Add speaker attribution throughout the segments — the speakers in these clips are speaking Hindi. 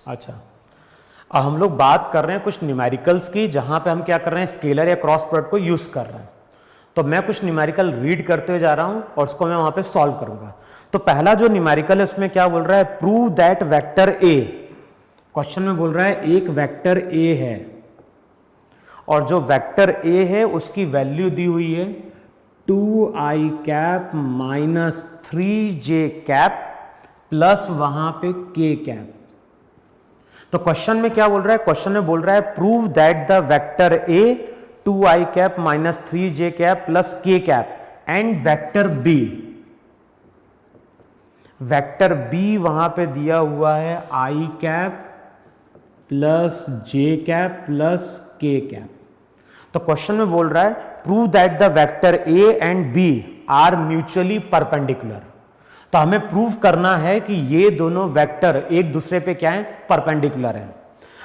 Speaker 1: अच्छा, अब हम लोग बात कर रहे हैं कुछ न्यूमेरिकल्स की, जहां पे हम क्या कर रहे हैं, स्केलर या क्रॉस प्रोडक्ट को यूज कर रहे हैं। तो मैं कुछ न्यूमेरिकल रीड करते हुए जा रहा हूं और उसको मैं वहां पे सॉल्व करूंगा। तो पहला जो न्यूमेरिकल है उसमें क्या बोल रहा है, prove that vector A. Question में बोल रहा है एक वेक्टर ए है और जो वेक्टर ए है उसकी वैल्यू दी हुई है 2i cap minus 3j cap plus वहां पे k कैप। तो क्वेश्चन में क्या बोल रहा है, क्वेश्चन में बोल रहा है prove that the vector A 2i cap minus 3j cap plus k cap and vector B, vector B वहां पे दिया हुआ है i cap plus j cap plus k cap. तो क्वेश्चन में बोल रहा है prove that the vector A and B are mutually perpendicular. तो हमें प्रूव करना है कि ये दोनों वेक्टर एक दूसरे पे क्या है, परपेंडिकुलर है।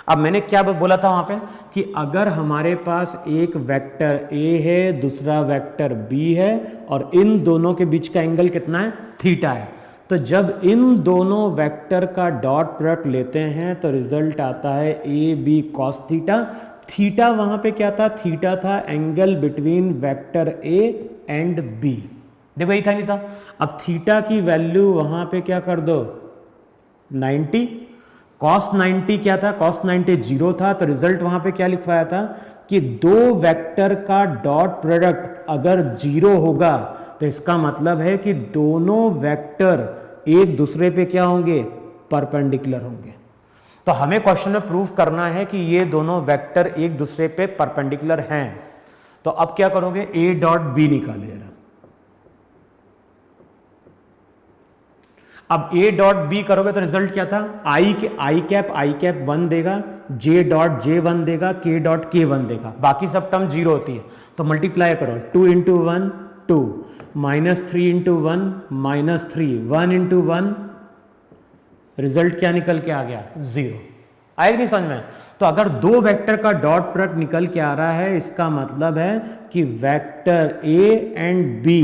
Speaker 1: अब मैंने क्या बोला था वहां पे कि अगर हमारे पास एक वेक्टर ए है, दूसरा वेक्टर बी है और इन दोनों के बीच का एंगल कितना है, थीटा है, तो जब इन दोनों वेक्टर का डॉट प्रोडक्ट लेते हैं तो रिजल्ट आता है A B cos theta. Theta वहां पे क्या था, थीटा था angle between vector A and B. देखो यही था, नहीं था। अब थीटा की वैल्यू वहां पे क्या कर दो 90, कॉस 90 क्या था, कॉस 90 जीरो था। तो रिजल्ट वहां पे क्या लिखवाया था कि दो वेक्टर का डॉट प्रोडक्ट अगर जीरो होगा तो इसका मतलब है कि दोनों वेक्टर एक दूसरे पे क्या होंगे, परपेंडिकुलर होंगे। तो हमें क्वेश्चन में प्रूव करना है कि ये दोनों वेक्टर एक दूसरे पे परपेंडिकुलर हैं। तो अब क्या करोगे, ए डॉट बी निकाले जरा। अब ए डॉट बी करोगे तो रिजल्ट क्या था, आई कैप 1 देगा, जे डॉट जे 1 देगा, के डॉट के 1 देगा, बाकी सब टर्म जीरो होती है। तो मल्टीप्लाई करो, 2 into 1 2, minus 3 into 1 minus 3, 1 into 1, result क्या निकल के आ गया, जीरो। आएगा नहीं समझ में। तो अगर दो वेक्टर का डॉट प्रोडक्ट निकल के आ रहा है, इसका मतलब है कि vector A and B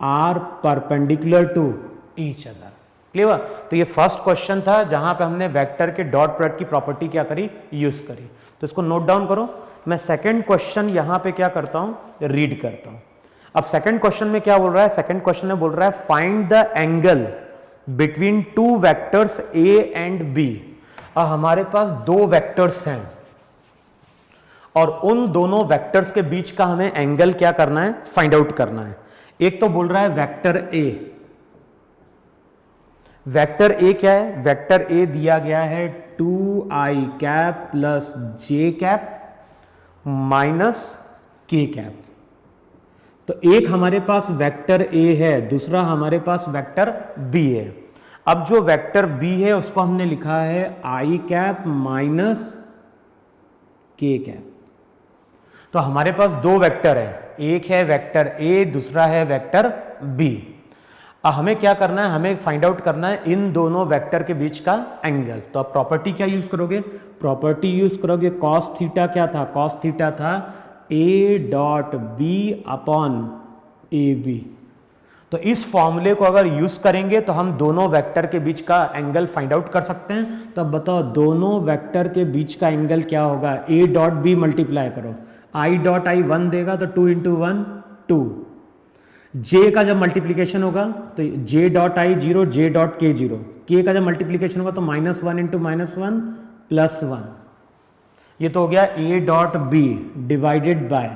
Speaker 1: are perpendicular to each other. Clear. तो ये फर्स्ट क्वेश्चन था जहां पे हमने वेक्टर के डॉट प्रोडक्ट की प्रॉपर्टी क्या करी, यूज करी। तो इसको नोट डाउन करो। मैं सेकंड क्वेश्चन यहां पे क्या करता हूं, रीड करता हूं। अब सेकंड क्वेश्चन में क्या बोल रहा है, सेकंड क्वेश्चन में बोल रहा है find the angle between two vectors A and B. अब हमारे पास दो वेक्टर्स हैं और उन दोनों वेक्टर्स के बीच का हमें एंगल क्या करना है, फाइंड आउट करना है। एक तो बोल रहा है वेक्टर ए, वेक्टर ए क्या है, वेक्टर ए दिया गया है 2i cap plus J cap minus के कैप। तो एक हमारे पास वेक्टर ए है, दूसरा हमारे पास वेक्टर बी है। अब जो वेक्टर बी है उसको हमने लिखा है i कैप माइनस के कैप। तो हमारे पास दो वेक्टर है, एक है वेक्टर ए, दूसरा है वेक्टर बी। अब हमें क्या करना है, हमें फाइंड आउट करना है इन दोनों वेक्टर के बीच का एंगल। तो अब प्रॉपर्टी क्या यूज करोगे, प्रॉपर्टी यूज करोगे कॉस थीटा। क्या था, कॉस थीटा था A dot B upon A B. तो इस फॉर्मूले को अगर यूज करेंगे तो हम दोनों वेक्टर के बीच का एंगल फाइंड आउट कर सकते हैं। तो अब बताओ दोनों वेक्टर के बीच का एंगल क्या होगा, ए डॉट बी मल्टीप्लाई करो, आई डॉट आई 1 देगा तो 2 इंटू 1 2, जे का जब मल्टीप्लीकेशन होगा तो J dot I 0, J dot के 0, के का जब मल्टीप्लीकेशन होगा तो -1 इंटू -1 प्लस 1। ये तो हो गया A dot B divided by,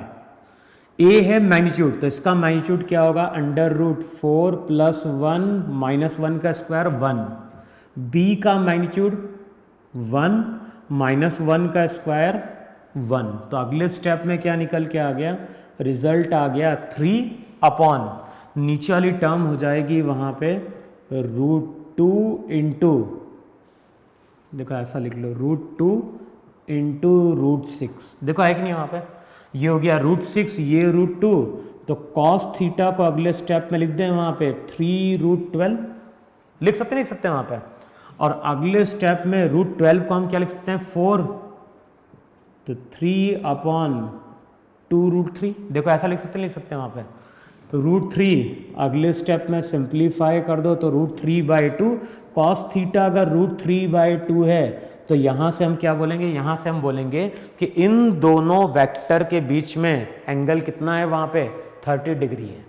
Speaker 1: A है मैग्नीट्यूड तो इसका मैग्नीट्यूड क्या होगा, √4 प्लस 1 माइनस 1 का स्क्वायर 1, बी का मैग्नीट्यूड 1 माइनस 1 का स्क्वायर 1। तो अगले स्टेप में क्या निकल के आ गया, रिजल्ट आ गया 3 अपॉन, नीचे वाली टर्म हो जाएगी वहां पे √2 इंटू, देखो ऐसा लिख लो √2 इंटू √6। देखो है कि नहीं वहां पे, ये हो गया √6, ये √2। तो कॉस थीटा को अगले स्टेप में लिख दें वहां पे 3√12, लिख सकते नहीं, लिख सकते वहां पे। और अगले स्टेप में √12 को हम क्या लिख सकते हैं 4, तो 3 अपॉन 2√3। देखो ऐसा लिख सकते नहीं, लिख सकते वहां पे √3। अगले स्टेप में सिंप्लीफाई कर दो तो √3/2। कॉस थीटा अगर √3/2 है तो यहां से हम क्या बोलेंगे, यहां से हम बोलेंगे कि इन दोनों वेक्टर के बीच में एंगल कितना है, वहां पे 30 डिग्री है।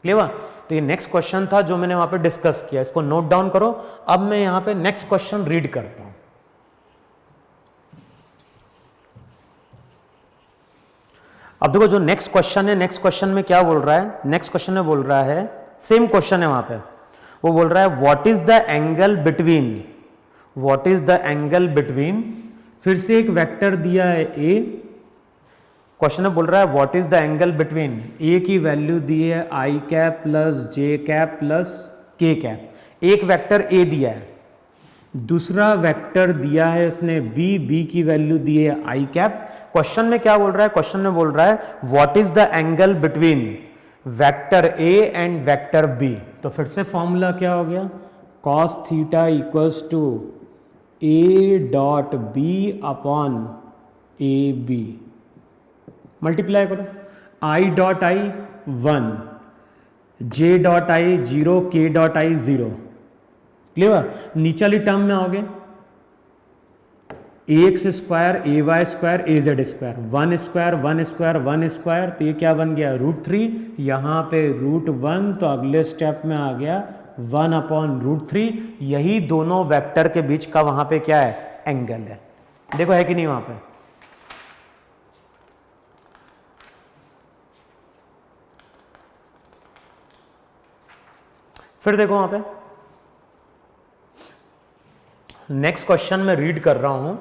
Speaker 1: क्लियर? तो ये नेक्स्ट क्वेश्चन था जो मैंने वहां पे डिस्कस किया, इसको नोट डाउन करो। अब मैं यहां पे नेक्स्ट क्वेश्चन रीड करता हूं। अब देखो जो नेक्स्ट क्वेश्चन है, नेक्स्ट क्वेश्चन में क्या बोल रहा है, नेक्स्ट क्वेश्चन में बोल रहा है, सेम क्वेश्चन है वहां पे, वो बोल रहा है what is the angle between, what is the angle between, फिर से एक वेक्टर दिया है ए, क्वेश्चन में बोल रहा है what is the angle between, A की वैल्यू दी है I cap plus J cap plus K cap, एक वेक्टर ए दिया है, दूसरा वेक्टर दिया है उसने बी, बी की वैल्यू दी है आई कैप। क्वेश्चन में क्या बोल रहा है, क्वेश्चन में बोल रहा है what is the angle between vector A and vector B. तो फिर से फॉर्मूला क्या हो गया, cos theta equals to A dot B upon A B, multiply करो, i dot I 1, J dot I 0, के डॉट आई 0। क्लियर? नीचे वाली टर्म में आओगे एक्स स्क्वायर ए वाई स्क्वायर ए Z square, 1 square 1 square 1 square, तो ये क्या बन गया √3, यहाँ पे √1, तो अगले स्टेप में आ गया 1 अपॉन √3। यही दोनों वेक्टर के बीच का वहां पे क्या है, एंगल है। देखो है कि नहीं वहां पे, फिर देखो वहां पे नेक्स्ट क्वेश्चन में रीड कर रहा हूं।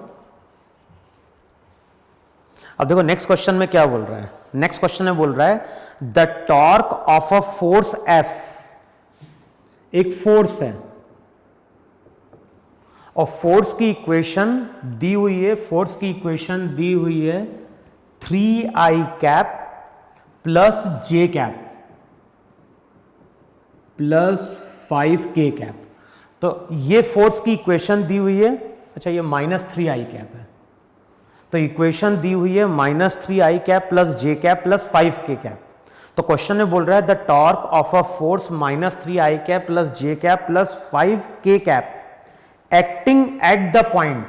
Speaker 1: अब देखो नेक्स्ट क्वेश्चन में क्या बोल रहा है, नेक्स्ट क्वेश्चन में बोल रहा है the torque of a force F, एक फोर्स है और फोर्स की इक्वेशन दी हुई है, फोर्स की इक्वेशन दी हुई है 3i cap plus J cap plus 5k cap. तो ये फोर्स की इक्वेशन दी हुई है, अच्छा ये -3i कैप है, तो इक्वेशन दी हुई है -3i cap plus J cap plus 5k cap. तो क्वेश्चन में बोल रहा है the torque of a force -3i cap plus J cap plus 5k cap acting at the point,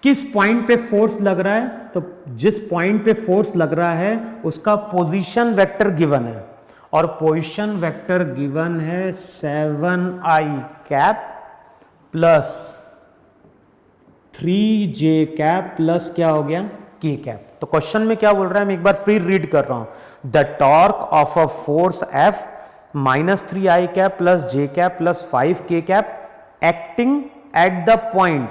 Speaker 1: किस पॉइंट पे फोर्स लग रहा है, तो जिस पॉइंट पे फोर्स लग रहा है उसका पोजीशन वेक्टर गिवन है, और पोजीशन वेक्टर गिवन है 7i cap plus 3j cap plus क्या हो गया k कैप। तो क्वेश्चन में क्या बोल रहा है, मैं एक बार फिर रीड कर रहा हूं, the torque of a force F -3i cap plus j cap plus 5k cap acting at the point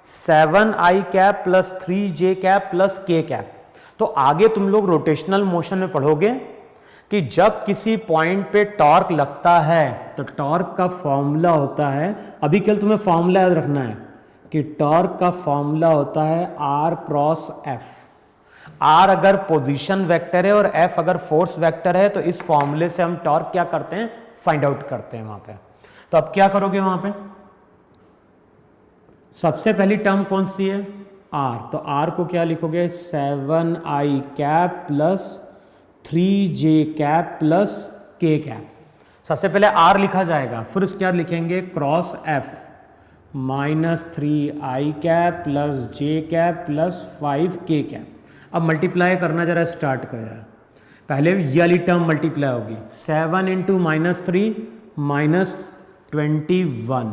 Speaker 1: 7i cap plus 3j cap plus k cap. तो आगे तुम लोग रोटेशनल मोशन में पढ़ोगे कि जब किसी पॉइंट पे टॉर्क लगता है तो टॉर्क का फॉर्मूला होता है, अभी केवल तुम्हें फॉर्मूला याद रखना है कि टॉर्क का फॉर्मूला होता है R क्रॉस F। R अगर पोजीशन वेक्टर है और F अगर फोर्स वेक्टर है, तो इस फॉर्मूले से हम टॉर्क क्या करते हैं, फाइंड आउट करते हैं वहां पे। तो अब क्या करोगे वहां पे, सबसे पहली टर्म कौन सी है, R, तो R को क्या लिखोगे 7i cap plus 3j cap plus k cap. सबसे पहले R लिखा जाएगा, फिर उसके बाद लिखेंगे cross F -3i cap plus j cap plus 5k cap. अब मल्टीप्लाई करना जरा स्टार्ट कर जाए, पहले ये वाली टर्म मल्टीप्लाई होगी, 7 into -3 -21,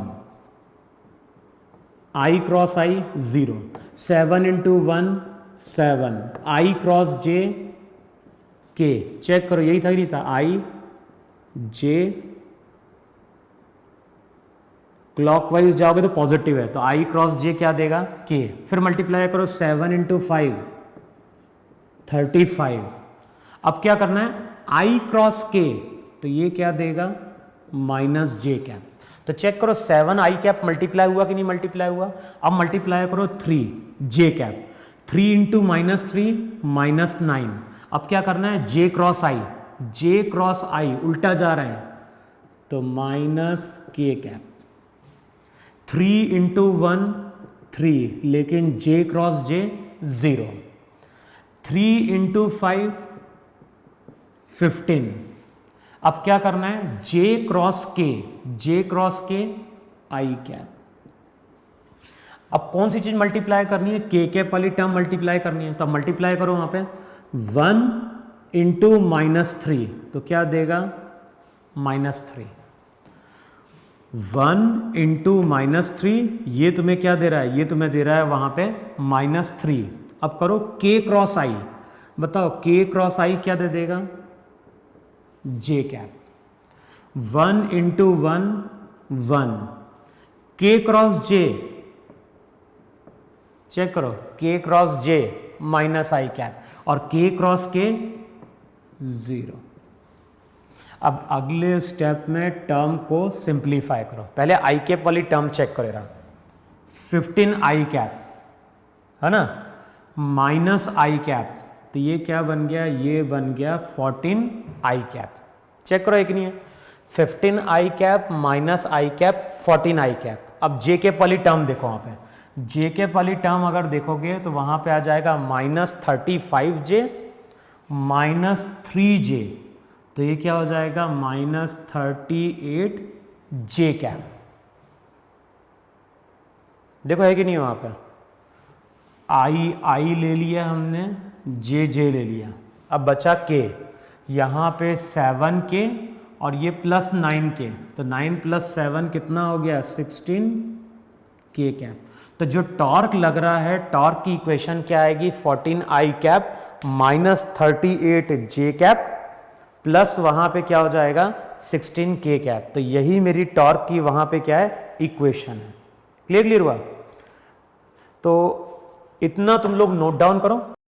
Speaker 1: i cross i 0, 7 into 1 7, i cross j k, check करो यही था कि नहीं था, i j क्लॉकवाइज जाओगे तो पॉजिटिव है, तो i क्रॉस j क्या देगा k, फिर मल्टीप्लाई करो 7 इंटू 5 35। अब क्या करना है i क्रॉस k, तो ये क्या देगा -j कैप। तो चेक करो 7i कैप मल्टीप्लाई हुआ कि नहीं मल्टीप्लाई हुआ। अब मल्टीप्लाई करो 3j कैप, 3 इंटू -3 -9। अब क्या करना है j क्रॉस i उल्टा जा रहे हैं, तो -k कैप, 3 इंटू 1 3, लेकिन j क्रॉस j 0, 3 इंटू 5 15। अब क्या करना है j cross k i cap. अब कौन सी चीज मल्टीप्लाई करनी है, के कैप वाली टर्म मल्टीप्लाई करनी है, तो अब मल्टीप्लाई करो वहां पे 1 इंटू -3, तो क्या देगा -3। 1 इंटू -3, ये तुम्हें क्या दे रहा है, ये तुम्हें दे रहा है वहां पे -3। अब करो k क्रॉस आई, बताओ k क्रॉस आई क्या दे देगा, j cap. 1 into 1 1, k cross j, check करो, k cross j minus i cap, और k क्रॉस k 0। अब अगले स्टेप में टर्म को सिंप्लीफाई करो। पहले आई कैप वाली टर्म चेक करे रहा, 15 आई कैप है ना, माइनस आई कैप, तो ये क्या बन गया, ये बन गया 14 आई कैप। चेक करो एक नहीं है, 15 आई cap minus i cap 14 I cap. अब जे कैप वाली टर्म देखो, वहां पे जे कैप वाली टर्म अगर देखोगे तो वहां पे आ जाएगा -35j -3j, तो ये क्या हो जाएगा -38j कैप। देखो है कि नहीं, वहां पे आई ले लिया हमने, जे ले लिया, अब बचा के, यहाँ पे 7k और ये +9k, तो 9 + 7 कितना हो गया 16k कैप। तो जो टॉर्क लग रहा है, टॉर्क की इक्वेशन क्या आएगी, 14 आई कैप -38j कैप प्लस वहां पे क्या हो जाएगा 16k कैप। तो यही मेरी टॉर्क की वहां पे क्या है, इक्वेशन है। क्लियर हुआ? तो इतना तुम लोग नोट डाउन करो।